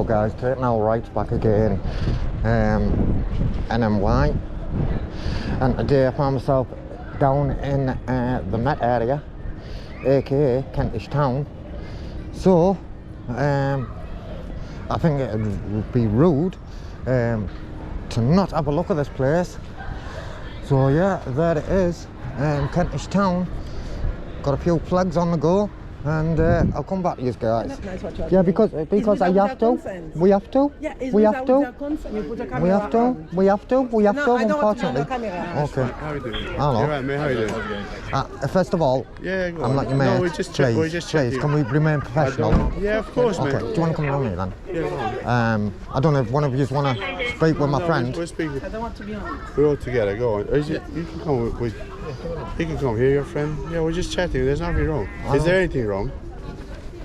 guys, taking our rights back again. NMY. And today I found myself down in the Met area, aka Kentishtown. So I think it would be rude to not have a look at this place. So yeah, there it is, Kentishtown. Got a few flags on the go, and I'll come back to you guys. Yeah, because I have to. We have to. Yeah, we have to. We have to. Unfortunately. Okay. How are you doing? Hello. You're right, mate. How are you doing? First of all, Yeah, go I'm on. not your mate. No, we just Please, can we remain professional? Yeah, of course, Okay. mate. Do you want to come along here then? Yeah, go on. I don't know if one of you want to speak with my friend. We're speaking. I don't want to be on. We're all together. Go on. You can come with. You can come here, your friend. Yeah, we're just chatting. There's nothing wrong. Is there anything wrong?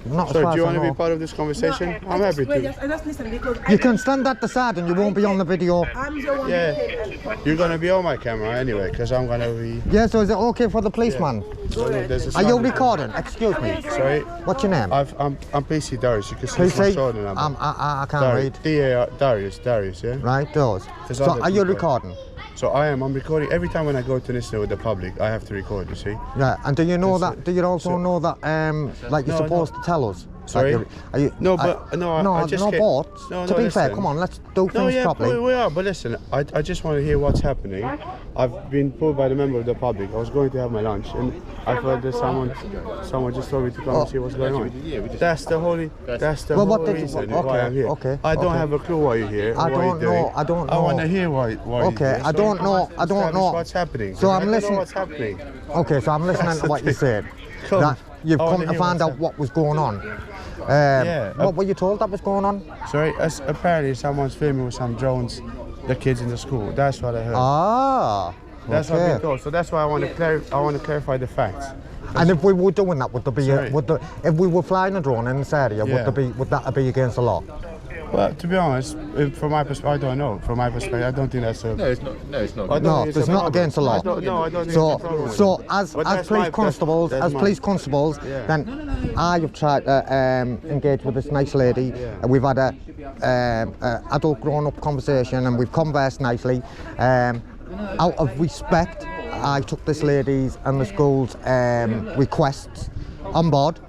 Not as So, far do you as I want to be know. part of this conversation? I'm happy to. I just listen because You can stand at the side and you won't be on the video. I'm the one. Yeah. You're gonna be on my camera anyway, because I'm gonna be. Yeah, so is it okay for the policeman? So, look, there's a Are you sign. recording? Excuse me. Sorry. What's your name? I'm PC Darius. You can see my PC? shoulder number. I can't read. Darius, yeah? Right, those. There's So other are you people. recording? So I'm recording. Every time when I go to listen with the public, I have to record, you see? Yeah, and do you know that? Do you also know that? Like you're No, supposed to tell us. Sorry? Like are you? No, but no, I just no, get- but No, to no, be fair, listen. come on, let's do No, things yeah, properly. we are. But listen, I just want to hear what's happening. I've been pulled by the member of the public. I was going to have my lunch, and I thought that someone just told me to come and see what's going on. That's the whole reason why I'm here. Okay, I don't okay. have a clue why you're here. I or what don't you're doing. know. I don't know. I want to hear why you're Okay, here. I don't know. I don't Establish know. what's happening. So I'm I don't listening. know what's happening. Okay, so I'm listening to what you said. Come. That you've I wanna come to hear find what's out what was going on. Yeah, What were you told that was going on? Sorry, apparently someone's filming with some drones, the kids in the school. That's what I heard. Ah. That's what I've okay. been told. So that's why I want to clarify the facts. And if we were doing that, would there be? Sorry. If we were flying a drone in this area, Yeah. would that be against the law? Well, to be honest, from my perspective, I don't know. From my perspective, I don't think that's a. No, it's not. No, it's not. I don't No, think it's not problem. against the law. I don't think it's a problem. So as But that's police my- constables, that's my- Yeah. then I have tried to engage with this nice lady. Yeah. We've had a adult grown-up conversation, and we've conversed nicely. Out of respect, I took this lady's and the school's requests on board.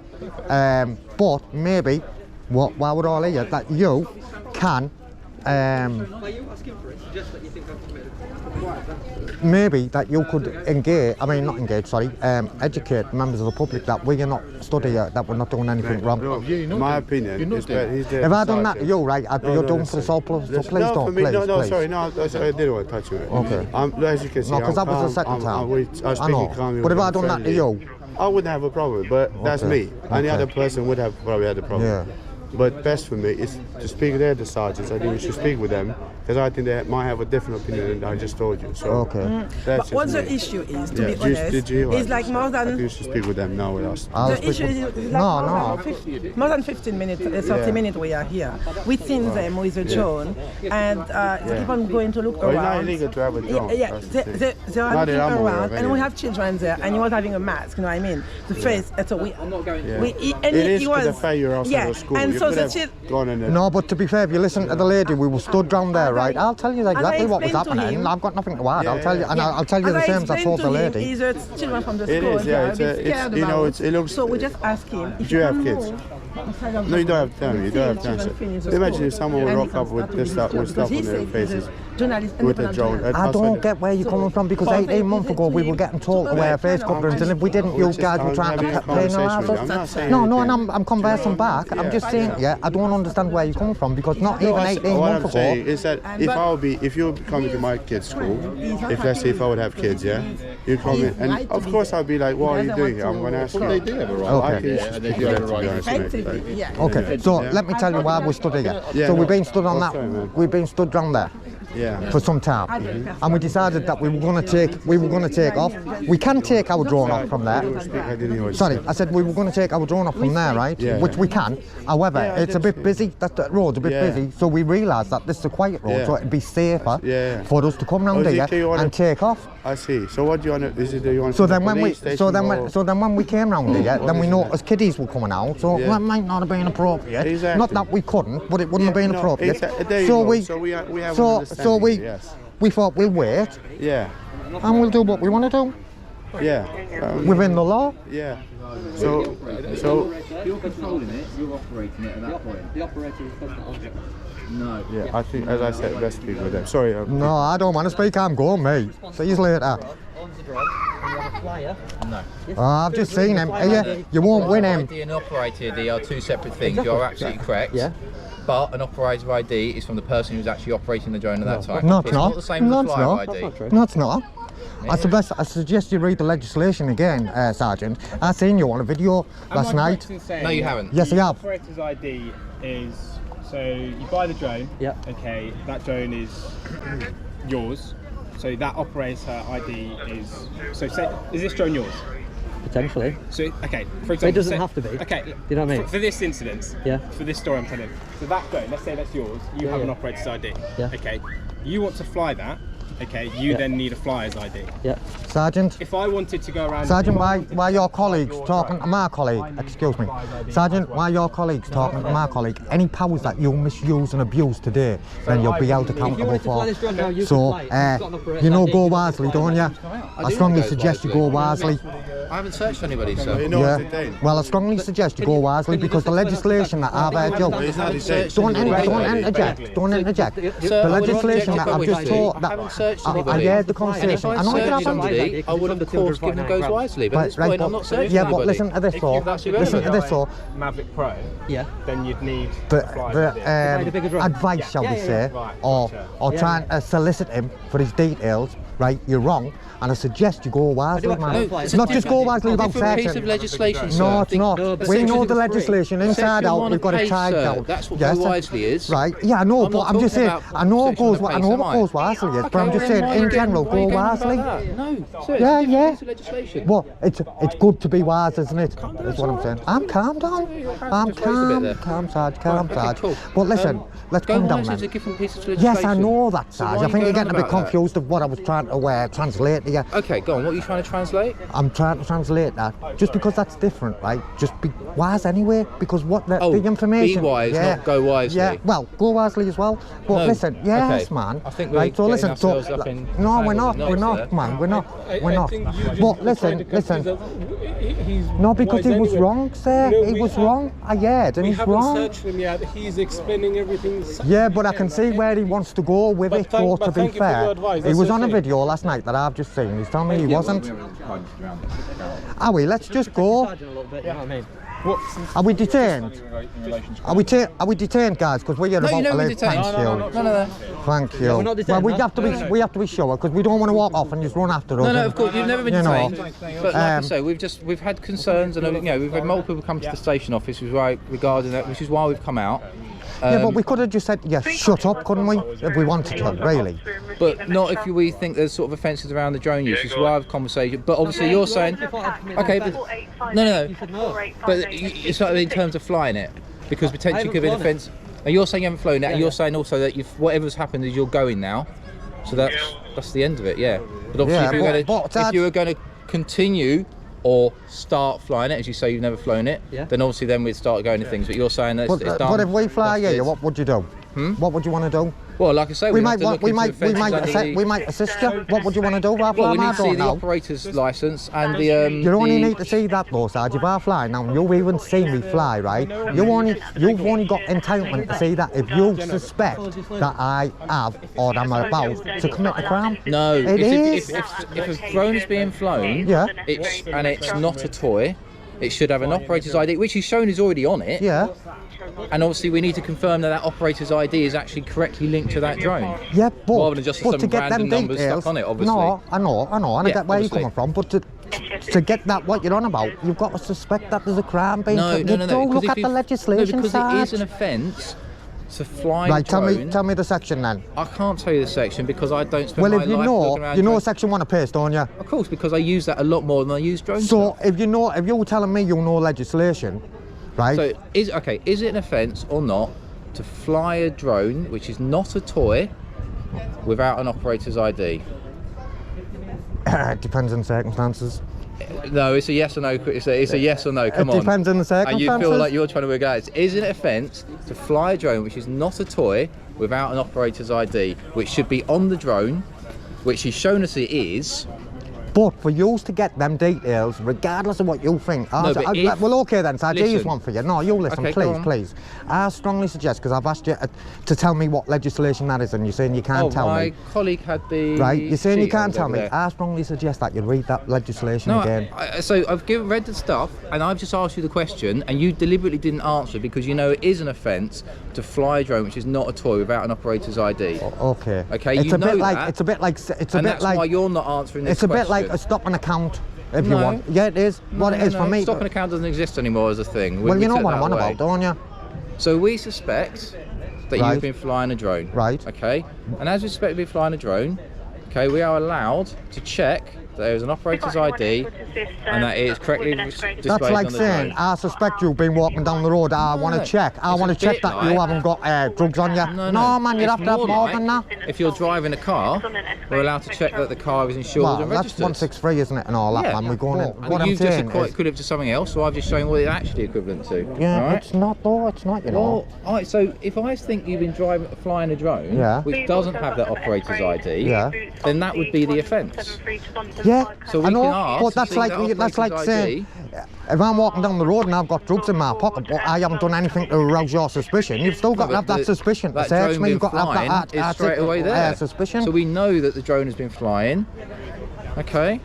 But maybe, while we're all here, that you can. Maybe that you could educate members of the public that we are not studying, that we're not doing anything wrong. No, my opinion is that he's the If I done that to sergeant. you, right, you're doing for the soul, so please no, don't, for me, please, no, please. sorry, no, I didn't want to touch you. Okay. As you can see, No, because that I'm was the calm, second time. I'm I speaking know. calmly But if with I them, done that to friendly. you, I wouldn't have a problem, but that's Okay. me. Any Okay. other person would have probably had a problem. Yeah. But best for me is to speak there, the sergeants. I think we should speak with them, because I think they might have a different opinion than I just told you. So Okay. that's But just what the me. issue is, to Yeah, be did you- honest, did you hear is what like I more said? I think than. you should speak with them now with us. I'll The speak issue with- is like No. more than 15 minutes, 30 Yeah. minutes we are here. We've seen them with a drone, and they keep on going to look Well, it's not around. illegal to have a drone. Yeah, that's the thing. they are Not looking that I'm aware around, of, and we anyway. have children there, and he was having a mask, you know what I mean? The face, so we, and It is he to was, the fact you're outside yeah, of school. and You so could the have child, gone in there. No, but to be fair, if you listen to the lady, we were stood round there, right? I'll tell you exactly what was explained to happening. him- I've got nothing to add. I'll Yeah, tell you, and yeah. I'll tell you the As same as I told the explained to lady. him, is that children from the It school, is, they yeah, are a it's bit a- it's- scared you know, about. it's- it looks- So we just ask him. If Do you have can kids? move, No, you don't have time. You don't have time. children finish the Imagine school, if someone would and he rock can up with start this stuff, with with because stuff on he their said he's a faces, journalist, with a independent drone. journalist. I don't get where you're coming from, because 18 months ago we were getting told to wear face coverings, and if we didn't, you guys were trying to penalise us. No, and I'm conversing back. I'm just saying, yeah, I don't understand where you're coming from, because not even 18 What months I'm saying ago. is that if you would come to my kids' school, let's say if I would have kids, yeah, you come in, and of course I'd be like, what are you doing here? I'm going to ask you. They do have a right. I Okay. think you should They speak do to have them, a to be right. honest, mate. Effectively, yeah. Okay, so let me tell you why we stood here. Yeah, So no. we've been stood on Oh, that. sorry, man. We've been stood round there Yeah. for some time, and we decided that we were going to take off. We can take our drone off from there. I didn't hear what you Sorry, said. I said we were going to take our drone off from there, right? Yeah. Which we can. However, Yeah, I it's a did bit busy. That road's a bit Yeah. busy, so we realised that this is a quiet road, Yeah. so it'd be safer Yeah. for us to come round Oh, is it here clear you wanna- and take off. I see. So what do you want? Is it that you want? So to then the when we, police station so then when we came round here, then we What noticed kiddies were coming out. So Yeah. that might not have been appropriate. Exactly. Not that we couldn't, but it wouldn't have been No, appropriate. there you So go. we, So we have an so understanding, yes. we thought we'll wait Yeah. and we'll do what we want to do Yeah. within the law. Yeah. So You're controlling it, you're operating it at that point. The operator is present object. No. yeah, I think, as I said, best speak with them. Sorry. No, I don't want to speak. I'm going, mate. See you later. Owns the drug, and you have a flyer. No. Oh, I've just seen him. You won't win him. ID and operator ID are two separate things. You're absolutely correct. Yeah. But an operator ID is from the person who's actually operating the drone at that time. No, it's it's not. not the same No, as it's the flyer not. ID. No, it's not. I suggest you read the legislation again, Sergeant. I seen you on a video last night. No, you haven't. Yes, I have. Operator's ID is, so you buy the drone. Yeah. Okay, that drone is yours. So that operator ID is, so say, is this drone yours? Potentially. So, okay, for example. It doesn't say- have to be. Okay. Do you know what I mean? For this incident. Yeah. For this story I'm telling. So that drone, let's say that's yours. You have an operator's ID. Yeah. Okay. You want to fly that. Okay. You then need a flyer's ID. Yeah. Sergeant. If I wanted to go around. Sergeant, why your colleagues talking to my colleague? Excuse me. Sergeant, why your colleagues talking to my colleague? Any powers that you misuse and abuse today, then you'll be held accountable for. So, you know, go wisely, don't you? I strongly suggest you go wisely. I haven't searched anybody, so. Yeah. Well, I strongly suggest you go wisely because the legislation that I've heard you. Don't interject. Don't interject. The legislation that I've just taught. I haven't searched I anybody. heard the And if conversation. I I know it searched happened. somebody, I would of course give them goes wisely. But at this point, I'm not searching yeah, anybody. but listen to this though. That's Listen to this though. Maverick Pro. Yeah. Then you'd need a flyer's ID. The bigger drone. advice, shall we say, Right, or gotcha. trying to solicit him for his details, right? You're wrong, and I suggest you go wisely, have man. no, Not just go wisely about Different piece of searching. legislation, sir. No, it's not. We know the legislation inside Section out. one We've of got it PACE, tied sir. down. That's what Yes, go wisely is. Right? Yeah, I know, I'm but not I'm just talking saying. about I know it section goes. of the I PACE, know am what I? goes wisely is, but I'm just Okay, saying well, then in why are general, you go going on about wisely. that? No, sir, Yeah, it's a different yeah. piece of legislation. Well, it's good to be wise, isn't it? That's what I'm saying. I'm calm down. I'm just raised a bit there. calm, Sarge, calm, Okay, Sarge. cool. But listen, let's Go calm down, wisely is a man. different piece of legislation. Yes, I know that, So Sarge. why I are think you you're going getting a on bit about that? confused of what I was trying to translate here. Okay, go on. What are you trying to translate? I'm trying to translate that. Just because that's different, right? Just be wise anyway, because what the Oh, information... be wise, not go wisely. Yeah, well, go wisely as well. But No. listen, yes, Okay. man. I think we're right, so getting listen, so... ourselves up in No, we're not, tangles we're and not, knots man, we're not, we're I not. think you just But were trying to listen. confuse us. He's No, because he wise was anyway. wrong, sir. No, He we was haven't- wrong. I heard, and We he's haven't wrong. searched him yet. He's explaining everything. Yeah, but I can see where he wants to go with But it, thank- though, but to be thank you for fair. your advice, He that's was on a okay. video last night that I've just seen. He's telling me he wasn't. Are we? Let's just go. Sergeant a little bit, you know what I mean? Are we detained? Are we detained, guys? Because we're No, about you're to never leave. detained. Thank you. No. Thank you. we're not detained, Well, we no? have to be. We have to be sure because we don't want to walk off and just run after us. No, and- of course, you've never been you know. detained. But like I say, we've had concerns, and we've had multiple people come to the station office regarding that, which is why we've come out. Yeah, but we could have just said, yeah, shut up, couldn't we? If we wanted to, really. But not if we think there's sort of offences around the drone use. Is why I have a conversation. But obviously you're saying, okay, but no. But it's not in terms of flying it, because potentially could be an offence. And you're saying you haven't flown it, and you're saying also that whatever's happened is you're going now. So that's the end of it, yeah. But obviously Yeah, if you were going to continue or start flying it, as you say you've never flown it, then obviously then we'd start going to things. But you're saying that it's done. But if we fly that's here, it. what would you do? What would you want to do? Well, like I say, We have might to look into offences under the- we might assist you. What would you want to do? If I Well, fly, we need I to see don't the know. operator's licence and the. You only need to see that though, Sarge. If I fly now, you've even seen me fly, right? You've only got entitlement to see that if you suspect that I have or I'm about to commit a crime. No, It is. if a drone is being flown, Yeah. it's not a toy, it should have an operator's ID, which is shown is already on it. Yeah. And obviously we need to confirm that operator's ID is actually correctly linked to that drone. Yeah, but Rather than just but some to get random them numbers details, stuck on it, obviously. No, I know, and I Yeah, get where obviously. you're coming from, but to get that what you're on about, you've got to suspect that there's a crime being No. committed. Don't look at the legislation, No, because it is Sarge. an offence to fly Right, a drone. tell me the section then. I can't tell you the section because I don't spend Well, my if you life looking around know drones. section 1 of PACE, don't you? Of course, because I use that a lot more than I use drones. So if you're telling me you know legislation, right? So is it an offence or not to fly a drone, which is not a toy, without an operator's ID? It depends on circumstances. No, it's a yes or no. It's a yes or no. Come on. It depends on the And circumstances. you feel like you're trying to work out. Is it an offence to fly a drone which is not a toy without an operator's ID, which should be on the drone, which he's shown us it is? But for you to get them details, regardless of what you think, but well, okay then, so I'll use listen. one for you. No, you listen, Okay, go on. please. I strongly suggest, because I've asked you to tell me what legislation that is, and you're saying you can't tell my me. colleague had the. Right, you're saying you sheet can't tell over me. there. I strongly suggest that you read that legislation No, again. so I've read the stuff, and I've just asked you the question, and you deliberately didn't answer because you know it is an offence to fly a drone which is not a toy without an operator's ID. Okay. Okay, It's you a bit know like that. It's a bit like. It's a And bit that's like. why you're not answering this It's a bit like question. a stop an account, if you No. want. Yeah, it is. What it is for me. Stop an account doesn't exist anymore as a thing. Well, We you know took what that I'm on away. about, don't you? So we suspect that Right. you've been flying a drone. Right. Okay. And as we suspect you've been flying a drone, okay, we are allowed to check that there's an operator's ID and that it is correctly displayed That's like on the saying, drone. I suspect you've been walking down the road. I want to check. I It's want a to check bit that like- you haven't got drugs on you. No, man, you'd It's have to have more like than that. If you're driving a car, we're allowed to check that the car is insured Well, and that's registered. 163, isn't it, and all that, man. We're going in. And What I'm you've just saying is, equated it to something else, so I've just shown what it's actually equivalent to. yeah, all right? it's not though. It's not, you know. Well, all right, so if I think you've been flying a drone, Yeah. which doesn't have that operator's ID, Yeah. then that would be the offence. Yeah, So we I know, can ask but to that's see like that that's like operator's saying, if I'm walking down the road and I've got drugs in my pocket, but I haven't done anything to arouse your suspicion, you've still got to have that suspicion to That search drone me. being You've got to flying have that is straight away there. suspicion. So we know that the drone has been flying. Okay.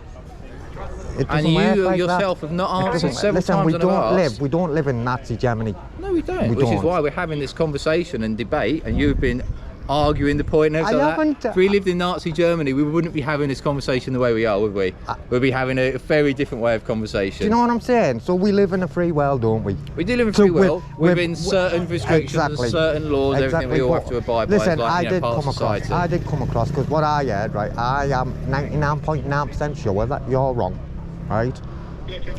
It And doesn't work you like yourself that. have not It answered doesn't- several listen, times we when don't I've asked. we don't live in Nazi Germany. No, we don't. We Which is don't. why we're having this conversation and debate, and you've been arguing the point and everything I like that. haven't, If we lived in Nazi Germany, we wouldn't be having this conversation the way we are, would we? We'd be having a very different way of conversation. Do you know what I'm saying? So we live in a free world, don't we? We do live in So free with- world, with- within certain restrictions Exactly. and certain laws, everything we all have to abide by. Listen, as like, I you know, did part come of across. society. I did come across because what I heard, right? I am 99.9% sure that you're wrong, right?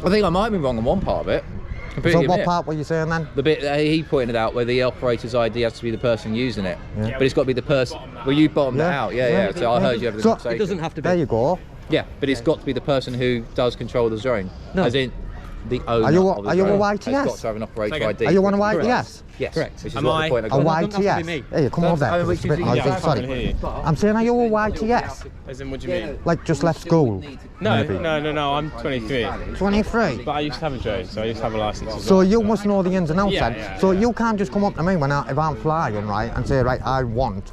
I think I might have been wrong on one part of it. So Completely what admit. part were you saying then? The bit that he pointed out where the operator's ID has to be the person using it. Yeah. But it's got to be the person. Well, you bottomed it Yeah. out. Yeah. So I heard you have the So- conversation. It doesn't have to be. There you go. Yeah, but it's got to be the person who does control the drone. No. As in the owner Are you of the are you a drone. YTS? It's got to have an operator Second. ID. Are you on a Correct. YTS? Yes. Correct. Which is Am what I- the point A I got. YTS? Hey, come on there. which It's a bit is- noisy, yeah, I can't sorry. really hear you. I'm saying, are you a YTS? As in, what do you mean? Like just left school? No, maybe? no, I'm 23. 23? But I used to have a drone, so I used to have a license as So well. you must know the ins and outs Yeah, then. yeah, So you can't just come up to me if I'm flying, right, and say, right, I want,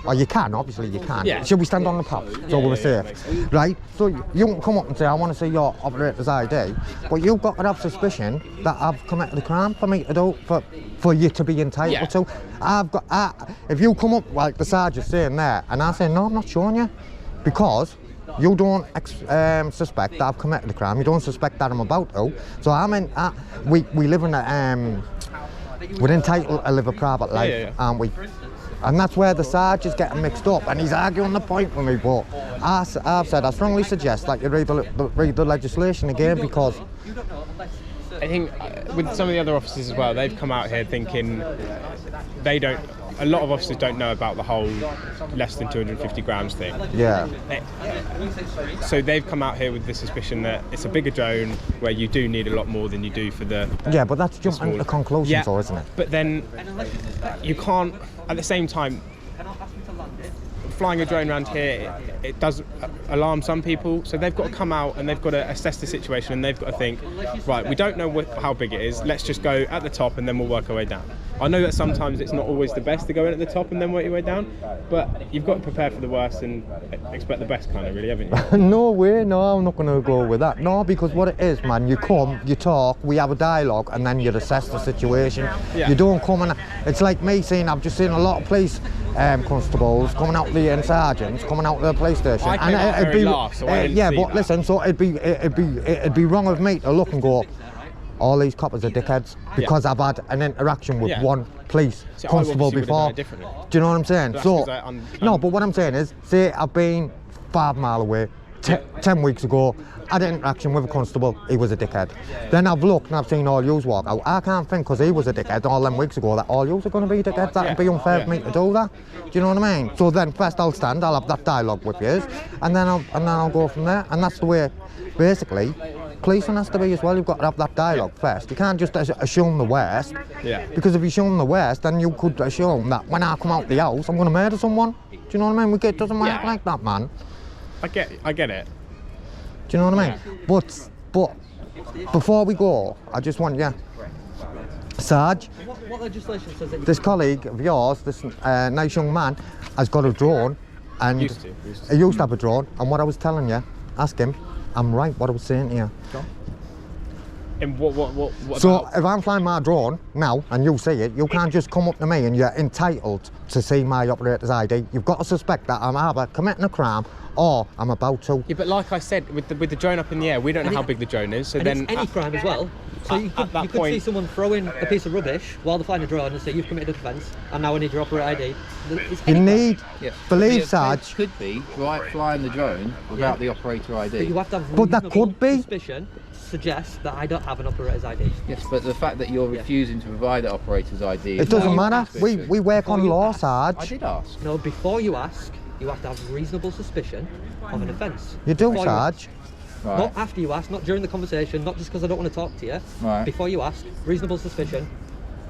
or you can, obviously you can. Yeah. Should we stand on the path so we're safe? Right? So you can come up and say, I want to see your operator's ID, but you've got to have suspicion that I've committed a crime for me to do, for you to be entitled Yeah. to. If you come up like the sergeant's saying there, and I say, no, I'm not showing you, because you don't suspect that I've committed a crime. You don't suspect that I'm about to. So we live in we're entitled to live a private life, aren't we? And that's where the Sarge is getting mixed up, and he's arguing the point with me. But I've said I strongly suggest that you read the legislation again, because I think with some of the other officers as well, they've come out here thinking a lot of officers don't know about the whole less than 250 grams thing. yeah, So they've come out here with the suspicion that it's a bigger drone where you do need a lot more than you do for the... yeah. But that's jumping to conclusions, though, isn't it? But then you can't, at the same time, flying a drone around here, it does alarm some people, so they've got to come out and they've got to assess the situation, and they've got to think, right, we don't know how big it is, let's just go at the top and then we'll work our way down. I know that sometimes it's not always the best to go in at the top and then work your way down, but you've got to prepare for the worst and expect the best, kind of, really, haven't you? No way, no, I'm not going to go with that. No, because what it is, man, you come, you talk, we have a dialogue, and then you assess the situation. Yeah. You don't come and... It's like me saying, I've just seen a lot of police constables coming out and sergeants coming out to the police station. I came out very last, so I didn't yeah, see but that. listen, so it'd be wrong of me to look and go, all these coppers are dickheads, because I've had an interaction with one police See, I constable obviously would've done before. it differently. Do you know what I'm saying? That's So, 'cause no, but what I'm saying is, say I've been 5 mile away 10 weeks ago, had an interaction with a constable, he was a dickhead. Then I've looked and I've seen all yous walk out. I can't think, because he was a dickhead all them weeks ago, that all yous are going to be dickheads. That would be unfair for me to do that. Do you know what I mean? So then first I'll stand, I'll have that dialogue with yous, and then I'll go from there. And that's the way, basically, policing has to be as well. You've got to have that dialogue first. You can't just assume the worst. Yeah. Because if you assume the worst, then you could assume that when I come out the house, I'm going to murder someone. Do you know what I mean? It doesn't work like that, man. I get it. Do you know what I mean? But before we go, I just want you, Sarge, What legislation says that this colleague of yours, this nice young man, has got a drone, and Used to. he used to have a drone. And what I was telling you, ask him. I'm right. What I was saying to you. And what So about? if I'm flying my drone now and you see it, you can't just come up to me and you're entitled to see my operator's ID. You've got to suspect that I'm either committing a crime or I'm about to. Yeah, but like I said, with the drone up in the air, we don't know how big the drone is. So and then it's any crime as well. So you could that see point- someone throwing a piece of rubbish while they're flying a drone and say you've committed an offence and now I need your operator ID. It's You any crime. need, Yeah. believe, It Sarge. could be right flying the drone without the operator But ID. you have to have But that reasonable could be. suspicion to suggest that I don't have an operator's ID. Yes, but the fact that you're refusing to provide the operator's ID. It doesn't is matter. suspicious. We work Before on you law, ask, Sarge. I did ask. No, before you ask, you have to have reasonable suspicion of an offence. You do, Before Sarge. ask. Right. Not after you ask, not during the conversation, not just because I don't want to talk to you. Right. Before you ask, reasonable suspicion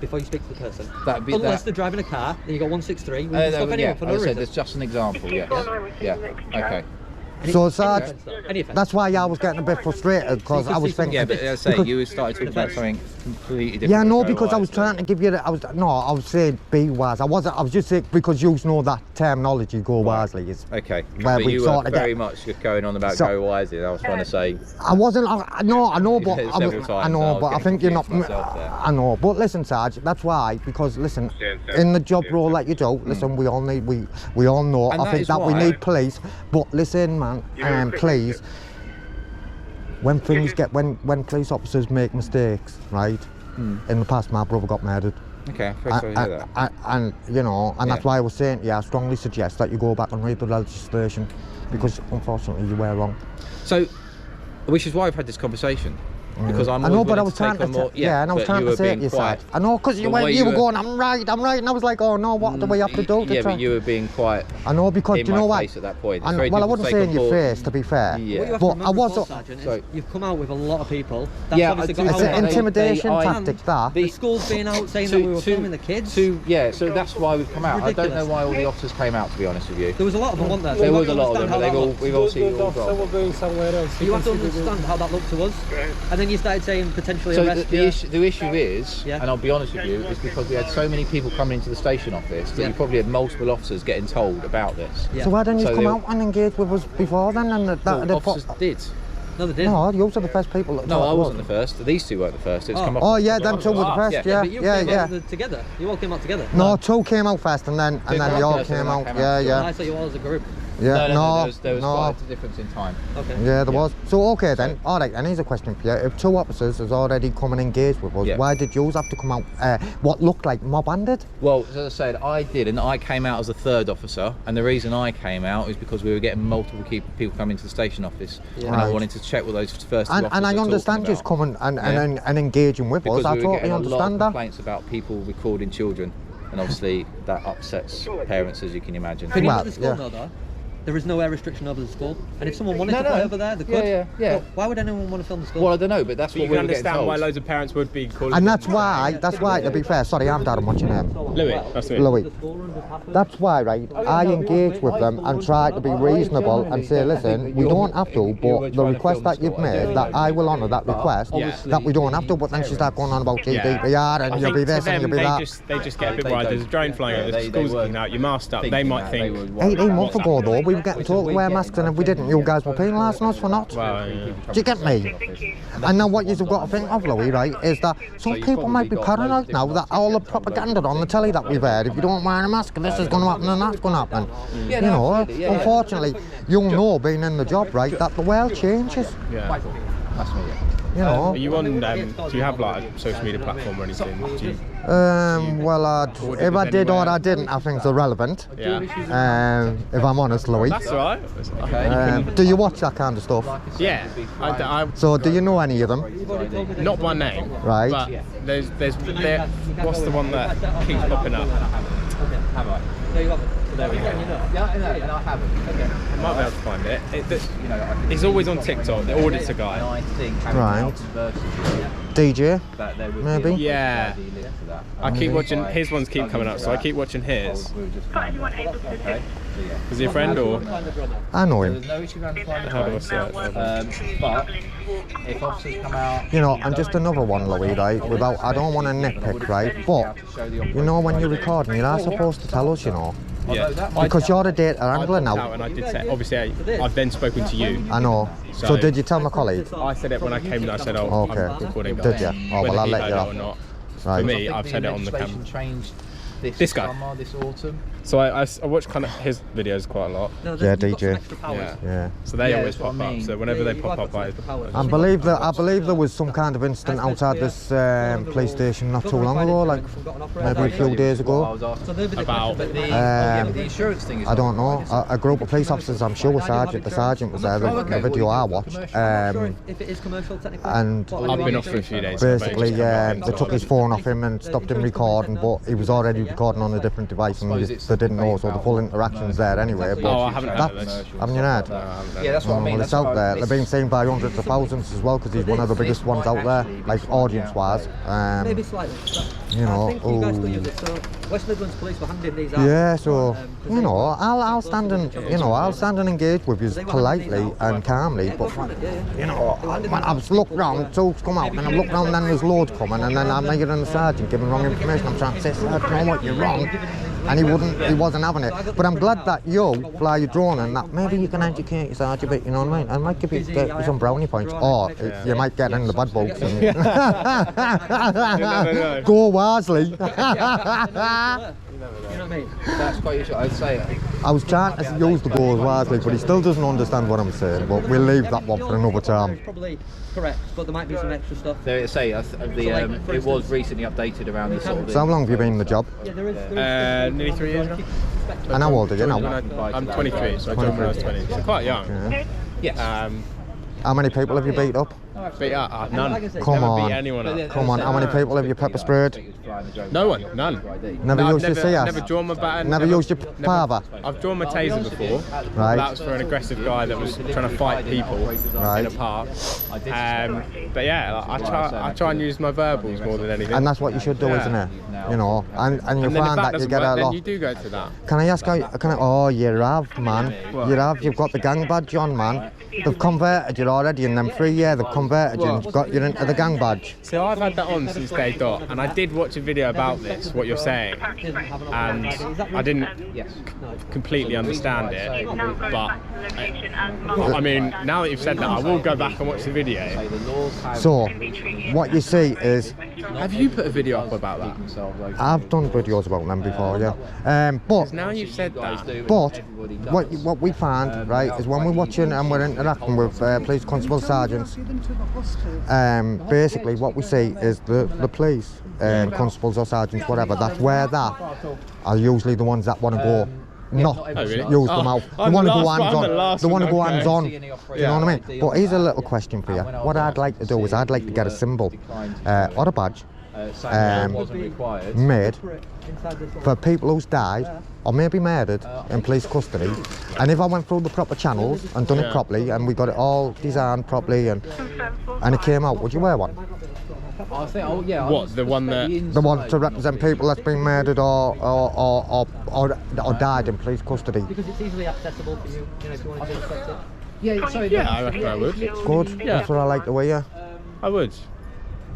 before you speak to the person. That'd be Unless that. they're driving a car, then you got 163. We No, can stop yeah, anyone for no as I said, reason. that's just an example. Yes. Yeah. Okay. So, Sarge, Any offence, though. Any offence. that's why I was getting a bit frustrated, because So you I could was see some- thinking. Yeah, but as I say, Because- you started talking about something completely different. Yeah, no, to because I was otherwise, trying to give you the, I was saying be wise. I was just saying, because you know that terminology, go wisely, is. Okay, Where but we you sort were of very get- much just going on about So- go wisely, and I was trying to say, I wasn't, I know, but Several I times was, now, I I know, was but I getting think you're not, confused myself there. I know, but listen, Sarge, that's why, because listen, in the job role that you do, listen, we all need, we all know, And I that think is that we why- need police, but listen, man, please, when things get, when police officers make mistakes, right, in the past, my brother got murdered. okay, I'm very sorry to hear that. And you know, and that's Yeah. why I was saying, I strongly suggest that you go back and read the legislation, because unfortunately you were wrong. So, which is why I've had this conversation. Because I'm I know, always but I willing was to trying take to, on more. and I was but trying you to were say it being yourself. quite. I know, because you the way went, you were were- going, I'm right, and I was like, oh no, what do we have to do to Yeah, try? but you were being quite. I know, because in do you know my what? face at that point. It's I know, very well, I difficult wouldn't to say take in your on board. face, to be fair. Yeah. What you have But to I remember, was, Sergeant, Sorry. is you've come out with a lot of people. That's Yeah, obviously I got do- it's out an there. intimidation I- tactic, that. The school's been out saying that we were filming the kids. So that's why we've come out. I don't know Ridiculous. why all the officers came out, to be honest with you. There was a lot of them, wasn't there? There So was you a lot of them, understand but how that we've looked. all seen it all officer gone. were going somewhere else. You have to can see the understand how that looked to us. And then you started saying potentially So arrest the you. issue is, Yeah. and I'll be honest with you, is because we had so many people coming into the station office that Yeah. you probably had multiple officers getting told about this. Yeah. So why didn't you So come they- out and engage with us before then? And Well, officers did. No, they didn't. no, you were the first people that No, thought I it wasn't the first. These two weren't the first. It's Oh. come up. Oh yeah, them two were the first, yeah. But you yeah. came out together. You all came out together. No, two came out first, and then they all first and came then I out. came Yeah, out. And yeah, I thought you all as a group. yeah. No, there was no. quite a difference in time. Okay. Yeah, there was. So okay then, all right. And here's a question for you: if two officers has already come and engaged with us, Yeah. why did yours have to come out? What looked like mob-handed? Well, as I said, I did, and I came out as the third officer. And the reason I came out is because we were getting multiple people coming to the station office, and I Right. wanted to check what those first two And officers I were understand talking just about. coming and, Yeah. and engaging with Because us. I we were totally getting a lot of understand that. complaints about people recording children, and obviously that upsets parents, as you can imagine. Can you Well, at the school yeah. know though? There is no air restriction over the school, and if someone wanted No, to no. play over there, they could. Yeah. But why would anyone want to film the school? Well, I don't know, but that's But what you we can were getting understand told. why loads of parents would be calling. And that's why, to be fair, sorry, I'm Darren, what's your name? Louis. That's me. Louis. That's why, right, I engage with them and try to be reasonable and say, listen, we don't have to, but the request that you've made, that I will honour that request, that we don't have to, but then she started going on about GDPR and you'll be this and you'll be that. They just get a bit worried. There's a drone flying over, the school's looking out, you're masked up. They might think. 18 months ago though, we were getting told to wear masks, and if we didn't, you guys were penalising us for not. Well, yeah. Do you get me? And now what you've got to think of, Louis, right, is that some people might be paranoid now that all the propaganda on the telly that we've heard, if you don't wear a mask, this is going to happen and that's going to happen. Yeah, You no, know, absolutely, yeah, yeah. unfortunately, you'll know, being in the job, right, that the world changes. Yeah. That's me, yeah. You know. Are you on? Do you have like a social media platform or anything? Do you, Well, if I did or I didn't, I think it's irrelevant. yeah. If I'm honest, Louis. That's all right. Okay. Do you watch that kind of stuff? Yeah. So, do you know any of them? Not by name. Right. But there's what's the one that keeps popping up? Have I? No, you haven't. There we go. Yeah, and I haven't. Okay. I might be able to find it. He's always on TikTok, the auditor guy. Right. DJ, maybe? Yeah. I keep watching, his ones keep coming up, so I keep watching his. Is he a friend or? I know him. How do I search? But if officers come out, You know, and just another one, Louis, right? Without, I don't want to nitpick, right? But, you know, when you're recording, you're not supposed to tell us, you know. Yeah. Because you're the data handler now. And I did say, obviously, I've then spoken to you. I know. So did you tell my colleague? I said it when I came in, I said, oh, Okay. I'm recording. Did you? Oh, well, I'll let you know. Or off. not. Right. For me, I've said it on the camera. changed This guy. summer, this autumn. So I watch kind of his videos quite a lot. Yeah, DJ. Yeah. So they Yeah, always that's what pop I up. mean. So whenever they pop up, I believe there was some kind of incident outside this police station not too long ago, like maybe a few days ago. About the insurance thing is I don't know. A group of police officers, I'm sure, the sergeant was there. The video I watched, If it is commercial, technically. and I've been off for a few days. basically, they took his phone off him and stopped him recording, but he was already recording on a different device, and they didn't know, so the full interaction's there anyway. But Oh, I haven't heard of this. haven't you heard? Yeah, that's what I mean. Well, it's out there. They're being seen by hundreds of thousands as well, because he's one of the biggest ones out there, like audience-wise. Maybe slightly. You know, I think you guys could use it. So West Midlands Police were handing these out. yeah, so you know, I'll stand and engage with you politely and calmly, but you know, I've looked round, two's come out, and I've looked round, then there's loads coming, and then I'm making the sergeant giving wrong information. I'm trying to say, Sergeant, know what, you're wrong, and he wasn't having it. But I'm glad that you fly your drone, and that maybe you can educate your sergeant a bit, you know what I mean? I might get you some brownie points, or you might get in the bad books. And go wisely. You know what I mean? That's quite useful. I'd say. I was trying to use the goals wisely, but he still doesn't understand what I'm saying. But we'll leave that one for another time. Probably correct, but there might be some extra stuff. They say it was recently updated around the sort of. So how long have you been in the job? Yeah, there is Nearly 3 years now. And how old are you now? I'm 23, so I joined when I was 20. So quite young. Yeah. Yes. How many people have you beat up? Beat up? None. Come Never on. beat anyone up. Come on, how many people have you pepper sprayed? No one. None. Never No, used your CS? Never drawn my baton. Never used your father? I've drawn my taser before. Right. That was for an aggressive guy that was trying to fight people Right. in a park. But yeah, I try and use my verbals more than anything. And that's what you should do, isn't it? You know, and you And then if find that you doesn't get work, a then lot. you do go to that. Can I ask how, oh, you have, man. You've got the gang badge on, man. They've converted you already in them 3 years, they've converted you and got you into the gang badge. So I've had that on since day dot, and I did watch a video about this, what you're saying, and I didn't completely understand it, but I mean, now that you've said that, I will go back and watch the video. So, what you see is, Have you put a video up about that? I've done videos about them before, yeah. But Now you've said that. But what we find, right, is when we're watching and we're interacting with police constables, sergeants, basically what we see is the police, constables or sergeants, whatever, that's where that are usually the ones that want to go. Not really? use them out. They I'm want to the go last hands one, I'm the on. last They want to one, go okay. hands on. Do you know what I mean? But here's a little question for you. What I'd like to do is I'd like to get a symbol or a badge made for people who's died or maybe murdered in police custody, and if I went through the proper channels and done it properly and we got it all designed properly and it came out, would you wear one? I think, yeah. What, the one that... The one to represent people that's been murdered or died in police custody. Because it's easily accessible for you, if you wanted to accept it. Yeah, I reckon I would. Good. That's what I like to wear. I would.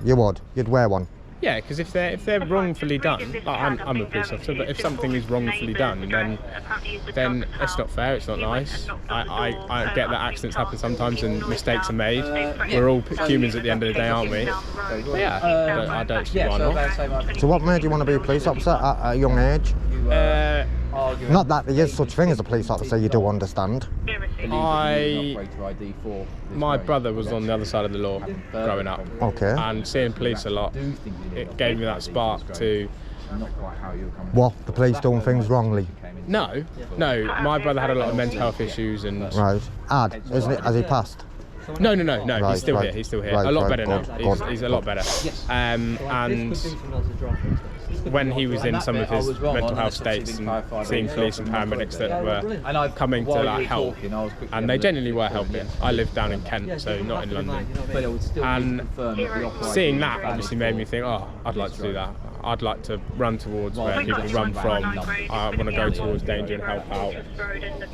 You would. You'd wear one. Yeah, because if they're wrongfully done, like, I'm a police officer, but if something is wrongfully done, then it's not fair, it's not nice. I get that accidents happen sometimes and mistakes are made. We're all humans at the end of the day, aren't we? But yeah, I don't see why not. So what made you want to be a police officer at a young age? Not that there is such thing as a police officer, you do understand. I- operator ID for this My drone. brother was on the other side of the law growing up, Okay. and seeing police a lot, it gave me that spark to. Not quite how you were coming. What? The police doing things wrongly? No, my brother had a lot of mental health issues and. Right. Isn't it? Has he passed? No, Right, he's still right. here. He's still here. Right, a lot right, better good, now. good, He's a lot better. And when he was in some of his mental health states and seeing police and paramedics that were coming to like help, and they genuinely were helping. I live down in Kent, so not in London. And seeing that obviously made me think, oh, I'd like to do that. I'd like to run towards where people run from. I want to go towards danger and help out.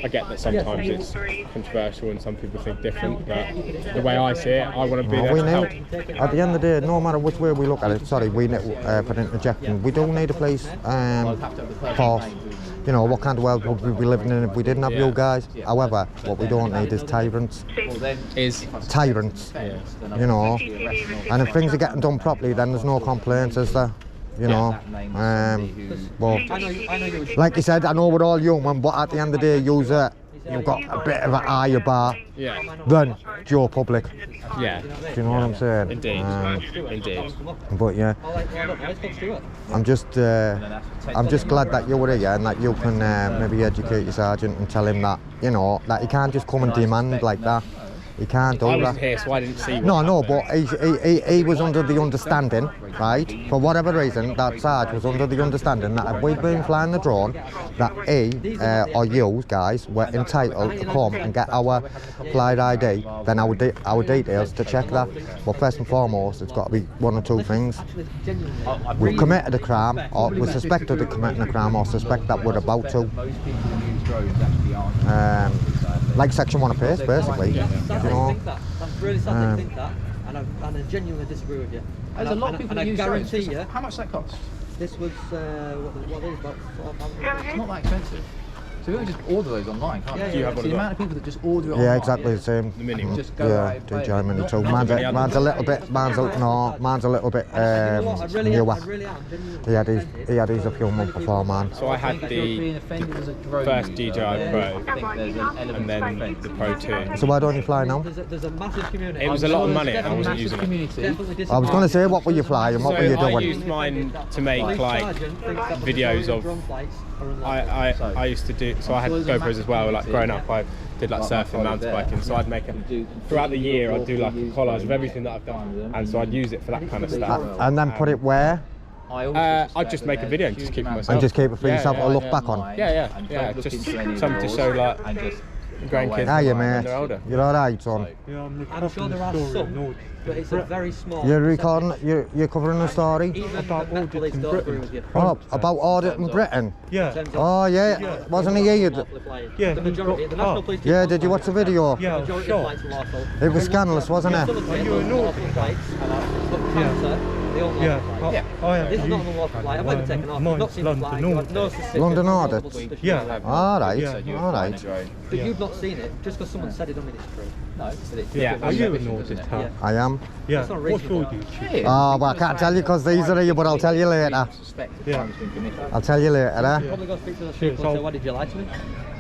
I get that sometimes it's controversial and some people think different, but the way I see it, I want to be there We to help. need, at the end of the day, no matter which way we look at it, sorry, we put interjecting, we don't need a police force. You know, what kind of world would we be living in if we didn't have you guys? However, what we don't need is tyrants. Tyrants, you know. And if things are getting done properly, then there's no complaints, is there? You know, well, like you said, I know we're all human, but at the end of the day, you've got a bit of an higher bar than Joe Public. Yeah. Do you know what I'm saying? Indeed. Indeed. But yeah, I'm just glad that you were here and that you can maybe educate your sergeant and tell him that, you know, that he can't just come and demand like that. He can't do I that. wasn't here, so I didn't see. No, but he was under the understanding, right? For whatever reason, that Sarge was under the understanding that if we'd been flying the drone, that he or you guys were entitled to come and get our flight ID, then our details to check that. But first and foremost, it's got to be one or two things. We've committed a crime, or we're suspected of committing a crime, or suspect that we're about to. Like Section 1 of PACE, basically. You know. That's really sad they think that, and I genuinely disagree with you. There's a lot of people and who I use drones. guarantee you. How much that cost? This was what is about £4,000. It's not that expensive. So we can just order those online, can't we? Do you have one the as well? amount of people that just order it online. Yeah, exactly the same. The minimum. Just go Yeah, right, do pay Germany it. too. Mine's a little bit. Mine's a little bit newer. He had his a few months before mine. So I had the first DJI Pro and then the Pro 2. So why don't you fly now? There's a massive community. It was a lot of money and I wasn't using it. I was going to say, what were you flying? What were you So I doing? used mine to make like videos of. I used to do, so I had GoPros as well. Like growing up, I did like surfing, mountain biking. So I'd make throughout the year. I'd do like a collage of everything that I've done, and so I'd use it for that kind of stuff. And then put it where? I'd just make a video and just keep it myself. And just keep it for Yeah, yourself yeah. to look back on? Yeah. Just something to show like grandkids Are you, when mate? they're older. You're alright, son? Yeah, I'm sure there are some, but it's a very small. You're recording, you're covering a story? About audit in Britain. Oh, about audit in Britain? Yeah. Oh, yeah. Wasn't he here? Yeah, The majority, the national police. Yeah, did you watch the video? Yeah, Majority sure. of flights are lawful. It was scandalous, wasn't it? Yeah. This is not an unlawful flight. I've never taken off. I've not seen the flight. I've had no suspicion. London No audits? suspicion. Yeah. Alright, Yeah. alright. But you've not seen it. Just because someone said it doesn't mean it's true. No, but it's Yeah. Are you an auditor? I am. Yeah. It's not What's your reasonable. duty? Oh, well, I can't tell you because these are here, but I'll tell you later. Yeah. I'll tell you later, eh? Probably go speak to the people and say, why did you lie to me?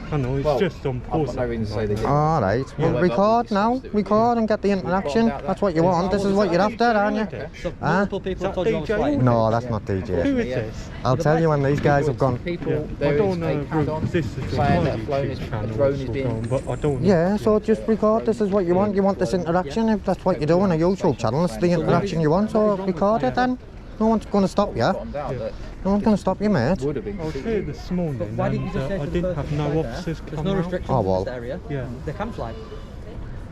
I know, it's just on I've pause. got no reason to say they didn't. Alright, well, record now. Record and get the interaction. That's what you want. This is what you're after, aren't you? So Huh? multiple people have told you I was flying. No, that's not Who DJ. is this? I'll tell you when these guys have gone. People, I there don't is know a count on this is saying that my a drone is being. but I don't know. Yeah, so just record. This is what you want. You want this interaction. If that's what you do on a YouTube channel, it's the interaction you want. So record it then. No one's going to stop you. No one's going to stop you, mate. Would have been. I was here this morning Why didn't you and just say I to the didn't person have no flying there, officers there's come no out. restrictions Oh, in well. this area. Yeah. They can fly.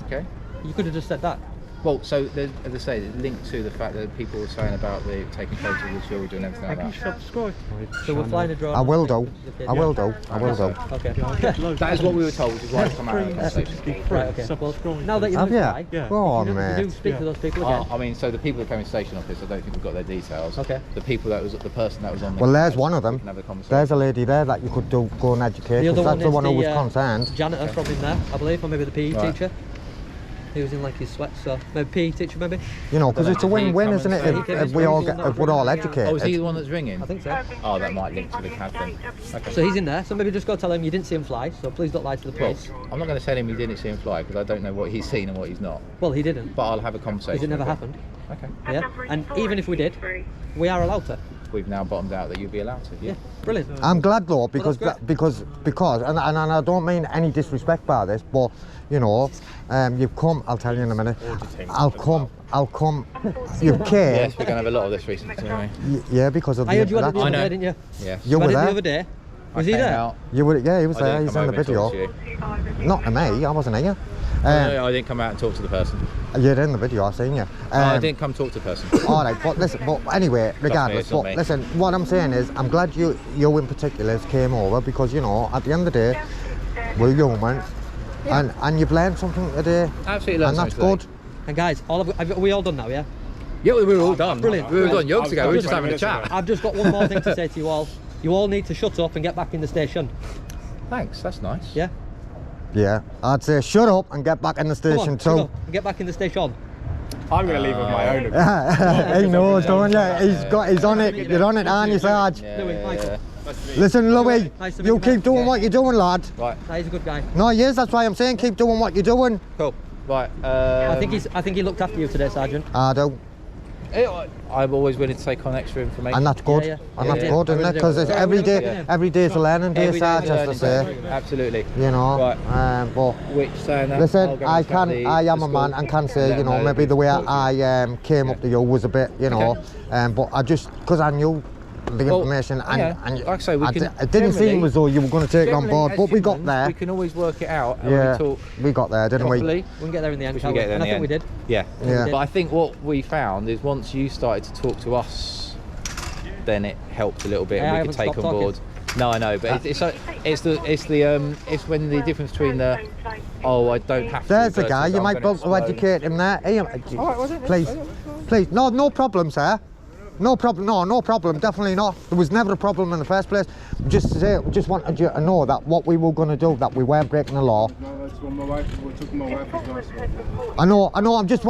Okay. You could have just said that. Well, so there's, as I say, it's linked to the fact that people were saying about the taking photos of the children and everything like Have you that. subscribed to my So we're channel? flying a drone. I will do. Okay. I will do. I will do. Okay. Yeah, I get loads That is of what we were told, which is why it's come out of the conversation. Right, okay. Well, Subscribe. now that you Have know you? fly, Yeah. Go on, you do mate. speak to those people again. I mean, so the people that came in station office, I don't think we've got their details. Okay. The people that was the person that was on. Well, there's one of them. We can have a conversation. There's a lady there that you could go and educate. The other Because that's the one one is who was the concerned. janitor from in there, I believe, or maybe the PE Right. teacher. He was in like his sweats, so maybe PE teacher, maybe. You know, because it's a win-win, isn't it? If we're all Oh, is he educated. the one that's ringing? I think so. Oh, that might link to the cab then. Okay. So he's in there. So maybe just go tell him you didn't see him fly. So please don't lie to the police. I'm not going to tell him he didn't see him fly because I don't know what he's seen and what he's not. Well, he didn't. But I'll have a conversation. Because it never with him. happened. Okay. Yeah. And even if we did, we are allowed to. We've now bottomed out that you'd be allowed to. Yeah. Brilliant. I'm glad though, because that's great. and I don't mean any disrespect by this, but you know, you've come. I'll tell you in a minute. I'll come. You came. Yes, we're going to have a lot of this recently. Yeah, because of I heard you had it the interaction. other day, didn't you? Yeah. You were had it there. the other day. Was he came there? out. You were. Yeah, he was I there. didn't He's come in the over and talk video. to you. Not to me. I wasn't here. No, I didn't come out and talk to the person. You're in the video. I've seen you. I didn't come talk to the person. All right, but listen. But anyway, regardless. it's not But me. listen, what I'm saying is, I'm glad you in particular came over because you know, at the end of the day, we're human, and you've learned something today. Absolutely And learned that's something good. And guys, are we all done now? Yeah. Yeah, we were all done. Brilliant. We were done yokes I was ago. We were done just 20 having a minutes chat. ago. I've just got one more thing to say to you all. You all need to shut up and get back in the station. Thanks, that's nice. Yeah. Yeah, I'd say shut up and get back in the Come station on, shut too. up and get back in the station. I'm going to leave with my own opinion. He knows, don't you? He's on it. You're on it, aren't you, Sarge? Louis, Michael. Listen, Louis, Nice to meet you you, keep man. doing what you're doing, lad. Right, Nah, he's a good guy. No, he is. That's why I'm saying keep doing what you're doing. cool. Right. I think he looked after you today, Sergeant. I do, I'm always willing to take on extra information. and that's good. Yeah. And Yeah, that's yeah. good, isn't it? Because it's every day. Yeah. Every day's a learning day, Every Sarge, day's a as they learning say. day. Absolutely. You know. Right. But Which saying that? I'll listen, go I and chat the am a school. man and can say, Let you them know, that maybe the way people talk to you. I came up to you was a bit, you know, but I just because I knew the Well, information yeah, and like I say, we can it didn't seem generally- as though you were going to take it on Generally, board, as but we got humans, there. We can always work it out and Yeah, we talk we got there, didn't we? properly. We can get there in the end, Which can't we we? get there in And I the think we end. did. Yeah. Yeah. But I think what we found is once you started to talk to us, then it helped a little bit, Yeah, I and we could haven't take on stopped board. No, I know, but it's when the difference between the I don't have to. There's the versus guy. You I'm might be gonna able to explode. educate him there. Please. No problem, sir. No problem. No problem. Definitely not. There was never a problem in the first place. Just wanted you to know that what we were going to do, that we weren't breaking the law. No, that's what my wife took my wife as well. So. I know. I just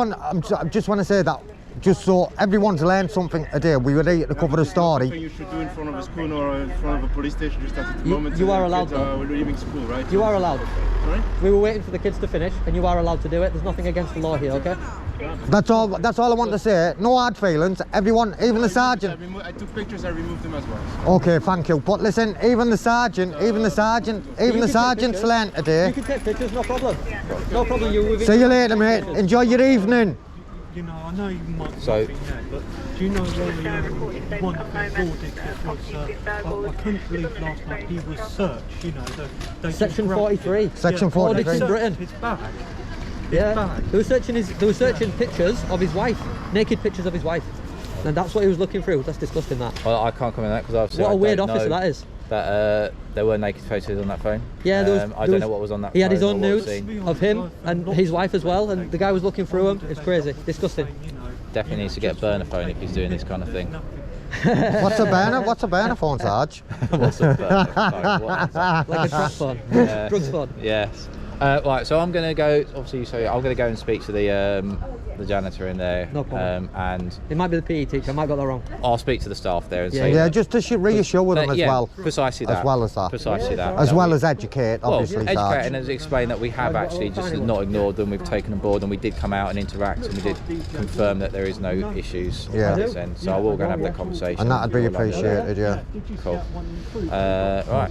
want to say that. Just so everyone's learned something today, we were here to cover the story. You should do in front of a school or in front of a police station just at the You- moment. you the are allowed kids to. We're leaving school, right? You are allowed. Sorry? We were waiting for the kids to finish, and you are allowed to do it. There's nothing against the law here, okay? That's all I want to say. No hard feelings. Everyone, even the sergeant. I took pictures. I removed them as well. Okay, thank you. But listen, even the sergeant's learned You today. can take pictures, no problem. No problem. You within. See you later, mate. Enjoy your evening. You know, I know you might So- not be there, but do you know where one of the audits was, I couldn't believe last night he was searched, you know. They Section just 43. Section Yeah, 43. they in Britain. searched his bag. Yeah. bag. They were searching pictures of his wife, naked pictures of his wife, and that's what he was looking through. That's disgusting. That. Well, I can't comment on that because I've said What a I weird don't officer know that is. That there were naked photos on that phone. Yeah, there was. I there don't was- know what was on that. He had his phone own or what was nudes seen. of him and his wife as well, and the guy was looking through them. It's crazy, disgusting. You know, Definitely needs to get a burner phone if he's doing this kind of thing. What's a burner phone, Sarge? What's a burner phone? What is that? Like a trap phone, Yeah. drugs phone. Yes. Right, so I'm going to go. Obviously, so I'm going to go and speak to the janitor in there. No problem. And It might be the PE teacher. I might got that wrong. I'll speak to the staff there and Yeah. say. Yeah, just to reassure them as yeah, well. Precisely that. As well as that. Precisely that. As that well we- as educate, Well, obviously, educate Sarge. and explain that we have actually just not ignored them. We've taken them board and we did come out and interact and we did confirm that there is no issues Yeah. at this end. So I will go and have that conversation. And that'd be We'll have that. appreciated, yeah. Cool. Right.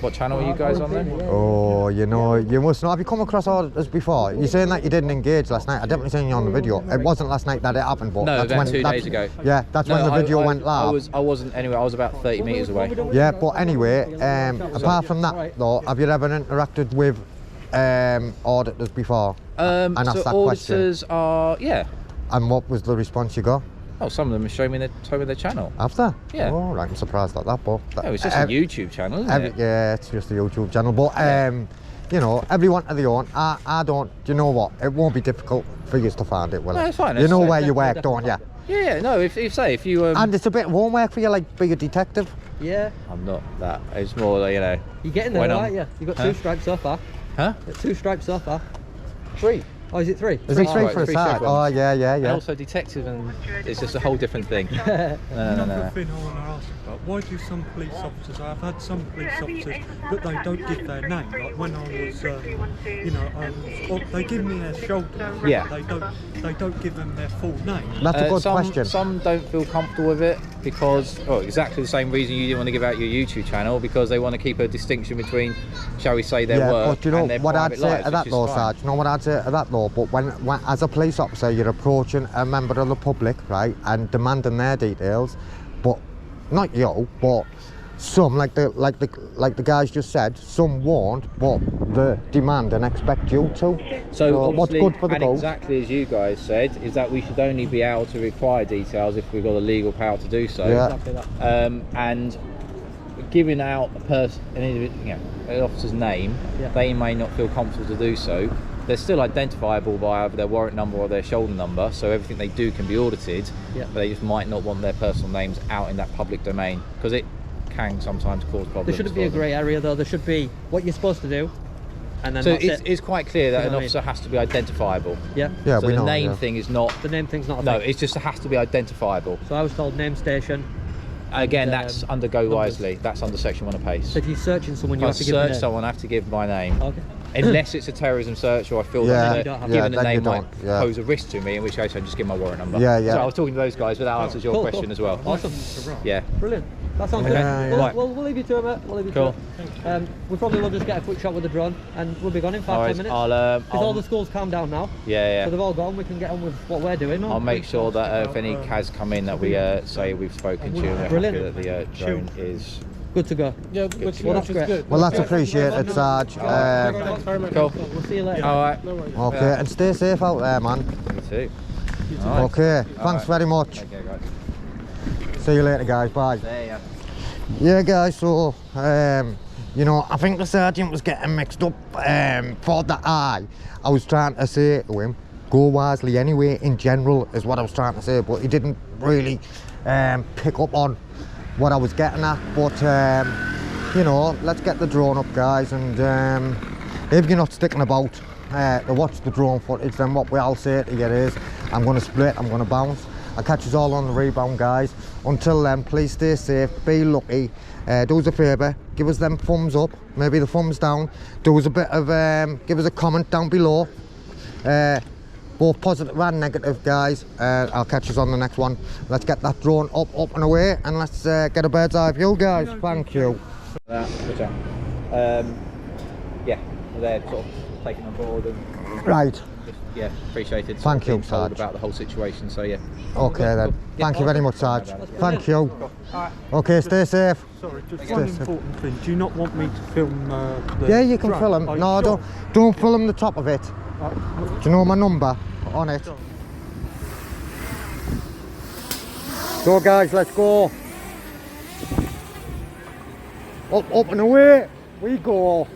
What channel are you guys on then? Oh, you know, you must know. Have you come across all this before? You're saying that you didn't engage last night. I definitely seen you on the video. It wasn't last night that it happened, but No, that's about when 2 days ago. Yeah, that's when the video went I live. wasn't anyway. I was about 30 metres away. Yeah, but anyway, apart from that though, have you ever interacted with auditors before? And asked So that question? auditors are And what was the response you got? Oh, some of them show me their channel. After? Yeah. Oh, right, I'm surprised at that, but... Oh, it's just a YouTube channel, isn't it? Yeah, it's just a YouTube channel, but you know, everyone to their own. I don't, do you know what? It won't be difficult for you to find it, will it? No, it's fine. You know It's- where you work, don't you? Yeah, no. If you And it's a bit of homework for you, like be a detective. Yeah. I'm not that. It's more like, You're getting there, When I'm- aren't you? You got Huh? 2 stripes so far. Huh? Got 2 stripes so far. 3. Oh, is it 3? Is it 3 right, for a 3 side? seconds. Oh, yeah, yeah, And yeah. also detective, and it's just a whole different thing. Another thing I want to ask about, why do some police officers, I've had some police officers that they don't give their name, like when I was, they give me their shoulder, Yeah. they don't give them their full name. That's a good some, question. Some don't feel comfortable with it because, exactly the same reason you didn't want to give out your YouTube channel, because they want to keep a distinction between, shall we say, their Yeah, work but you know and their what I'd private say lives, to that which is though, fine. Sarge, you know what I'd say to that though, but when as a police officer you're approaching a member of the public, right, and demanding their details, but not you, but some, like the guys just said, some won't, but they demand and expect you to. So what's obviously, good for the and goal? exactly as you guys said, is that we should only be able to require details if we've got a legal power to do so. Yeah. Exactly that. And giving out an officer's name, Yeah. they may not feel comfortable to do so. They're still identifiable by either their warrant number or their shoulder number, so everything they do can be audited. Yeah. But they just might not want their personal names out in that public domain because it can sometimes cause problems. There shouldn't be for a them. grey area though. There should be what you're supposed to do, and then So that's it's, it. it's quite clear that You know an what I officer has to be identifiable. Yeah. Yeah, So we the know. name yeah. thing is not. The name thing's not a No, thing. it's just it has to be identifiable. So I was told name station. Again, And, that's under Go numbers. Wisely. That's under Section 1 of PACE. So if you're searching someone, you If I have to give them search someone, I have to give my name. Okay. Unless it's a terrorism search or I feel Yeah, that you don't have giving to. the Yeah, name then you might don't, yeah. pose a risk to me, in which case I just give my warrant number. Yeah, yeah. So I was talking to those guys, but that answers your Cool, question cool. as well. Awesome. Yeah. Brilliant. That sounds Okay. good. Yeah, yeah. We'll leave you to it, mate. We'll leave you Cool. to it. We probably will just get a quick shot with the drone, and we'll be gone in 5-10 Alright, minutes. I'll, all the schools calm down now, yeah, so they've yeah. all gone. We can get on with what we're doing. I'll make sure that if any CAS come in that we say we've spoken to and we're happy Brilliant. that the drone is Good to go. Yeah, Well, that's great. Well, that's appreciated, Sarge. Thanks very much. cool. We'll see you later. Alright. No worries. Okay, and stay safe out there, man. Me too. Okay, thanks very much. Okay, guys. See you later, guys. Bye. There you Yeah, guys, so, you know, I think the sergeant was getting mixed up for the I was trying to say to him, go wisely anyway, in general, is what I was trying to say, but he didn't really pick up on what I was getting at. But, you know, let's get the drone up, guys, and if you're not sticking about to watch the drone footage, then what we'll say to you is, I'm going to split, I'm going to bounce. I'll catch us all on the rebound, guys. Until then, please stay safe, be lucky. Do us a favour, give us them thumbs up, maybe the thumbs down. Do us a bit of, give us a comment down below. Both positive and negative, guys. I'll catch us on the next one. Let's get that drone up and away, and let's get a bird's eye view, guys. Thank you. Yeah, they're sort of taken on board and Right. just, yeah, appreciated. Thank you, being told Sarge. about the whole situation. So yeah. Okay then. Thank you very much, Sarge. Thank you. Okay, stay safe. Sorry, just Stay one safe. important thing. Do you not want me to film the Yeah, you can drone? film. Are you No, sure? don't film the top of it. Do you know my number on it? So guys, let's go. Up and away we go.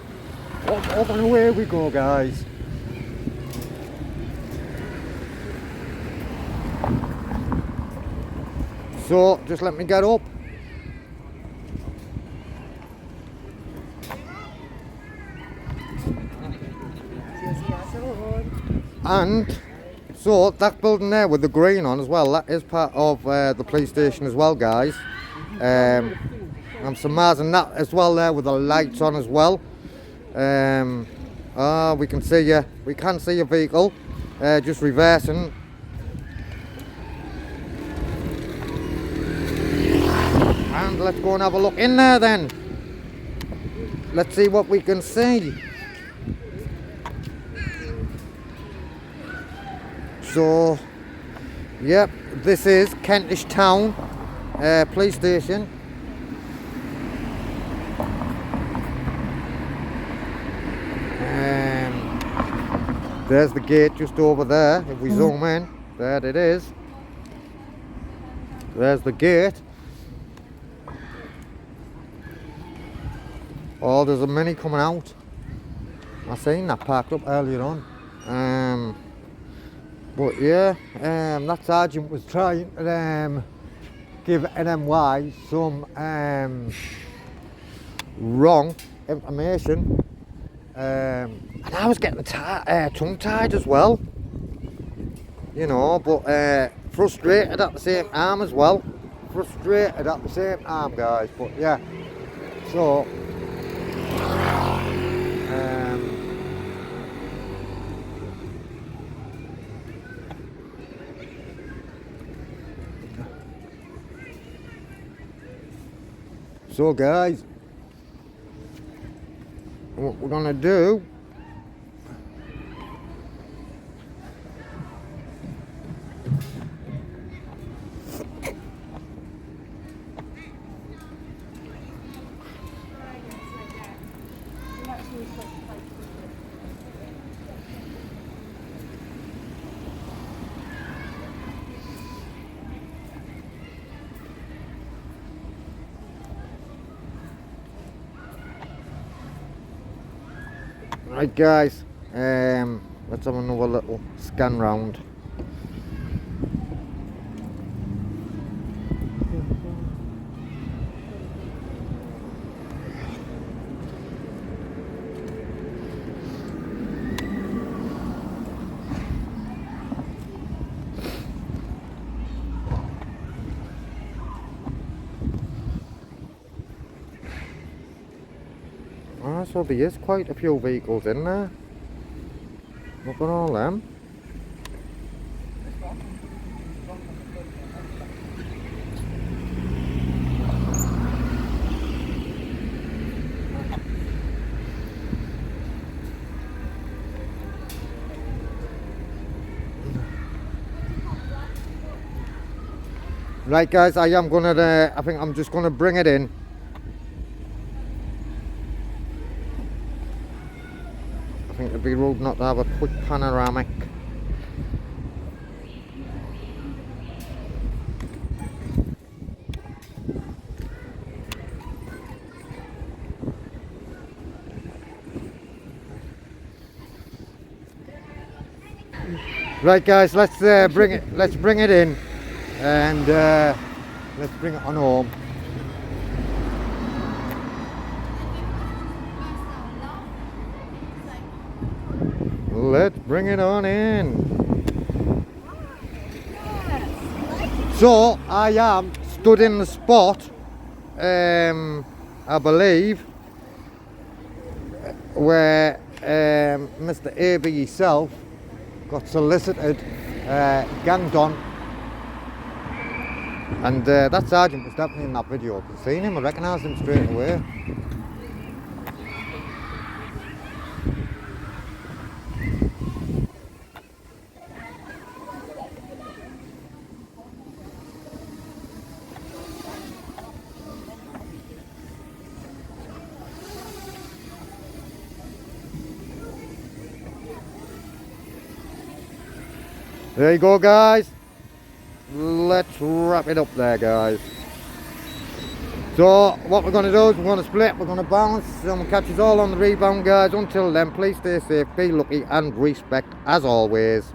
Up and away we go, guys. So just let me get up. And so that building there with the green on as well, that is part of the police station as well, guys. And some Mars and that as well there with the lights on as well. We can see your vehicle just reversing. And let's go and have a look in there then. Let's see what we can see. So, yep, this is Kentishtown police station. There's the gate just over there. If we zoom in, there it is. There's the gate. Oh, there's a Mini coming out. I seen that parked up earlier on. But yeah, that sergeant was trying to give NMY some wrong information And I was getting tongue-tied as well, you know, but frustrated at the same time as well. Frustrated at the same time, guys, but yeah, so so guys, what we're gonna do, right guys, let's have another little scan round. So there is quite a few vehicles in there. Look at all them. Right guys, I think I'm just gonna bring it in. I think it'd be rude not to have a quick panoramic. Right guys, let's bring it in, and let's bring it on home. Let's bring it on in. So I am stood in the spot, I believe, where Mr. AB himself got solicited, ganged on, and that sergeant was definitely in that video. I've seen him, I recognised him straight away. There you go guys, let's wrap it up there guys. So what we're going to do is we're going to split, we're going to bounce, and we'll catch us all on the rebound guys. Until then, please stay safe, be lucky and respect as always.